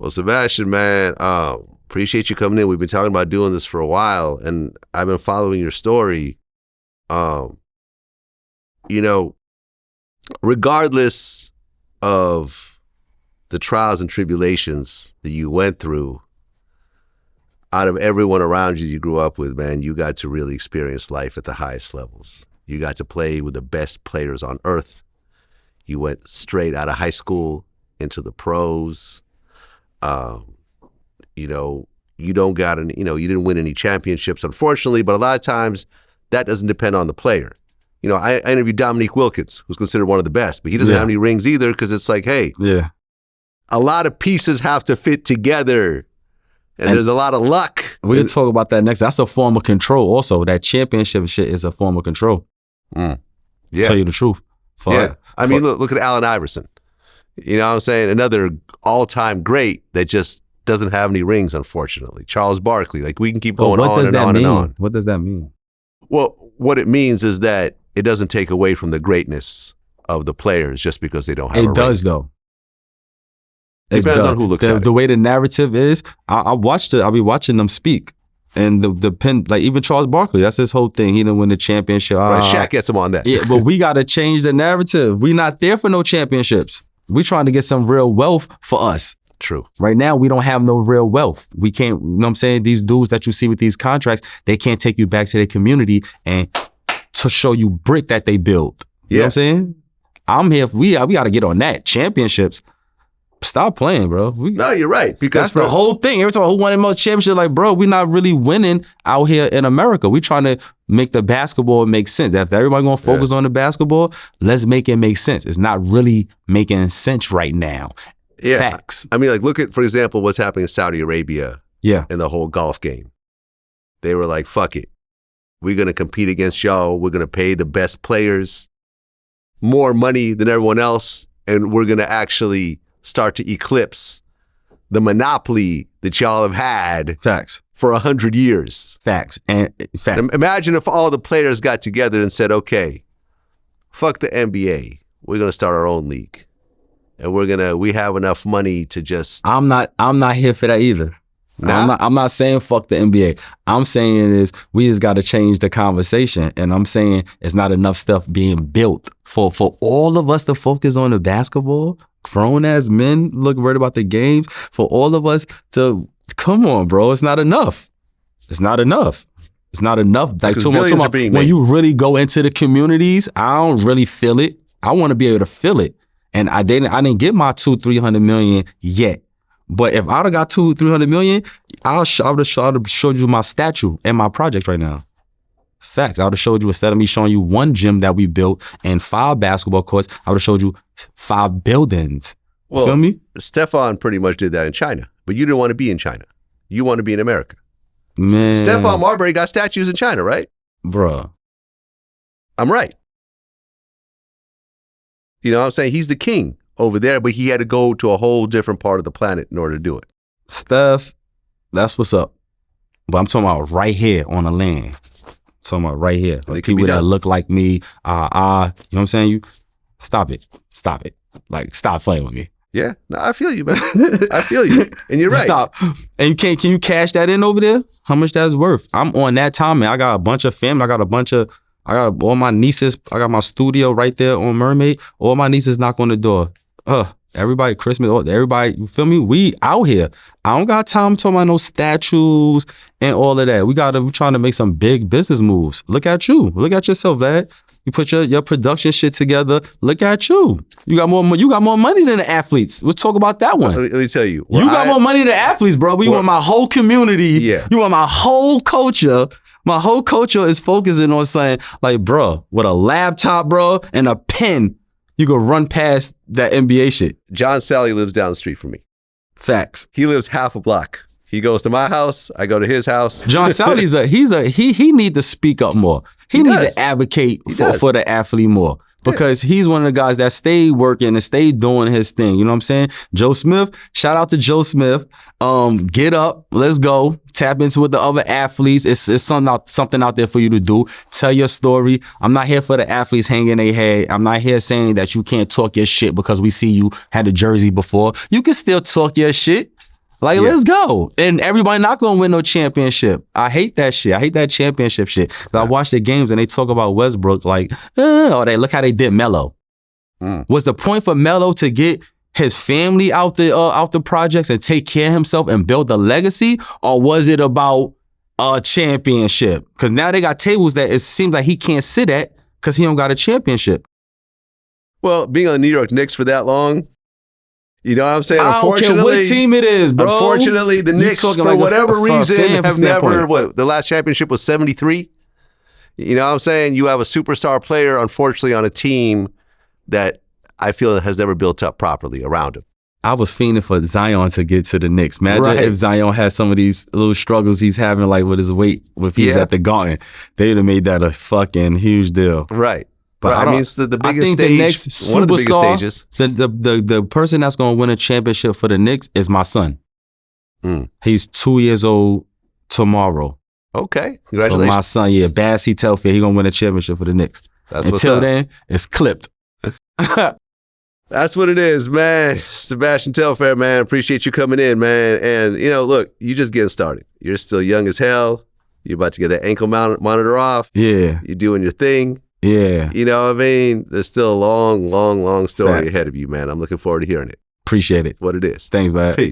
Well, Sebastian, man, appreciate you coming in. We've been talking about doing this for a while, and I've been following your story. Regardless of the trials and tribulations that you went through, out of everyone around you grew up with, man, you got to really experience life at the highest levels. You got to play with the best players on earth. You went straight out of high school into the pros. You don't got any, you didn't win any championships, unfortunately, but a lot of times that doesn't depend on the player. I interviewed Dominique Wilkins, who's considered one of the best, but he doesn't have any rings either, because it's like, hey, a lot of pieces have to fit together, and there's a lot of luck. We can talk about that next. That's a form of control also. That championship shit is a form of control. Yeah. Tell you the truth. I mean, look at Allen Iverson. You know what I'm saying? Another all-time great that just doesn't have any rings, unfortunately. Charles Barkley. Like, we can keep going on and on and on. What does that mean? Well, what it means is that it doesn't take away from the greatness of the players just because they don't have a ring. It does, though. Depends on who looks at it. The way the narrative is, I'll be watching them speak. And the pen, like even Charles Barkley, that's his whole thing. He didn't win the championship. Right, Shaq gets him on that. Yeah, but we got to change the narrative. We not there for no championships. We trying to get some real wealth for us. True. Right now, we don't have no real wealth. We can't, you know what I'm saying? These dudes that you see with these contracts, they can't take you back to their community and to show you brick that they built. You know what I'm saying? I'm here, we got to get on that. Championships. Stop playing, bro. No, you're right. Because that's the whole thing. Every time who won the most championship, like, bro, we're not really winning out here in America. We trying to make the basketball make sense. If everybody gonna focus on the basketball, let's make it make sense. It's not really making sense right now. Yeah. Facts. I mean, like, look at, for example, what's happening in Saudi Arabia in the whole golf game. They were like, fuck it. We're going to compete against y'all. We're going to pay the best players more money than everyone else. And we're going to actually start to eclipse the monopoly that y'all have had for 100 years. Facts. Imagine if all the players got together and said, okay, fuck the NBA. We're going to start our own league. And we have enough money to just... I'm not here for that either. Nah? I'm not saying fuck the NBA. I'm saying is we just got to change the conversation. And I'm saying it's not enough stuff being built for all of us to focus on the basketball. Grown ass men look worried about the games. For all of us to, come on, bro, it's not enough. It's not enough. It's not enough. Like, when you really go into the communities, I don't really feel it. I want to be able to feel it. And I didn't get my $200-300 million yet. But if I'd have got $200-300 million, I would have showed you my statue and my project right now. Facts. I would have showed you, instead of me showing you one gym that we built and 5 basketball courts, I would have showed you 5 buildings. You feel me? Stefan pretty much did that in China, but you didn't want to be in China. You want to be in America. Man. Stefan Marbury got statues in China, right? Bruh. I'm right. You know what I'm saying? He's the king over there, but he had to go to a whole different part of the planet in order to do it. Steph, that's what's up. But I'm talking about right here on the land. Talking about right here. Like people that look like me, you know what I'm saying? You stop it. Like, stop playing with me. Yeah, no, I feel you, man. I feel you. And you're right. Stop. And can you cash that in over there? How much that's worth? I'm on that time, man. I got a bunch of family. I got all my nieces. I got my studio right there on Mermaid. All my nieces knock on the door. Everybody, Christmas, everybody, you feel me? We out here. I don't got time talking about no statues and all of that. We trying to make some big business moves. Look at you. Look at yourself, Vlad. You put your production shit together. Look at you. You got more money than the athletes. Let's talk about that one. Let me tell you. You got more money than the athletes, bro. You want my whole community. Yeah. You want my whole culture. My whole culture is focusing on saying, like, bro, with a laptop, bro, and a pen, you go run past that NBA shit. John Sally lives down the street from me. Facts. He lives half a block. He goes to my house. I go to his house. John Sally's he need to speak up more. He need to advocate for the athlete more. Because he's one of the guys that stayed working and stayed doing his thing. You know what I'm saying? Joe Smith, shout out to Joe Smith. Get up, let's go. Tap into with the other athletes. It's something out there for you to do. Tell your story. I'm not here for the athletes hanging their head. I'm not here saying that you can't talk your shit because we see you had a jersey before. You can still talk your shit. Like, let's go. And everybody not going to win no championship. I hate that shit. I hate that championship shit. I watch the games and they talk about Westbrook like, look how they did Melo. Was the point for Melo to get his family out the projects and take care of himself and build a legacy? Or was it about a championship? Because now they got tables that it seems like he can't sit at because he don't got a championship. Well, being on the New York Knicks for that long, you know what I'm saying? I don't care what team it is, bro. Unfortunately, the Knicks, for whatever reason, have never, the last championship was 73. You know what I'm saying? You have a superstar player, unfortunately, on a team that I feel has never built up properly around him. I was fiending for Zion to get to the Knicks. Imagine if Zion had some of these little struggles he's having, like with his weight, if he's at the Garden. They'd have made that a fucking huge deal. Right. But I mean, it's the biggest stage, the next one of the biggest stages. The person that's going to win a championship for the Knicks is my son. He's 2 years old tomorrow. Okay, congratulations. So my son, Sebastian Telfair, he's going to win a championship for the Knicks. Until then, it's clipped. That's what it is, man. Sebastian Telfair, man. Appreciate you coming in, man. And, look, you just getting started. You're still young as hell. You're about to get that ankle monitor off. Yeah. You're doing your thing. Yeah. You know what I mean? There's still a long, long, long story ahead of you, man. I'm looking forward to hearing it. Appreciate it. That's what it is. Thanks, man. Peace.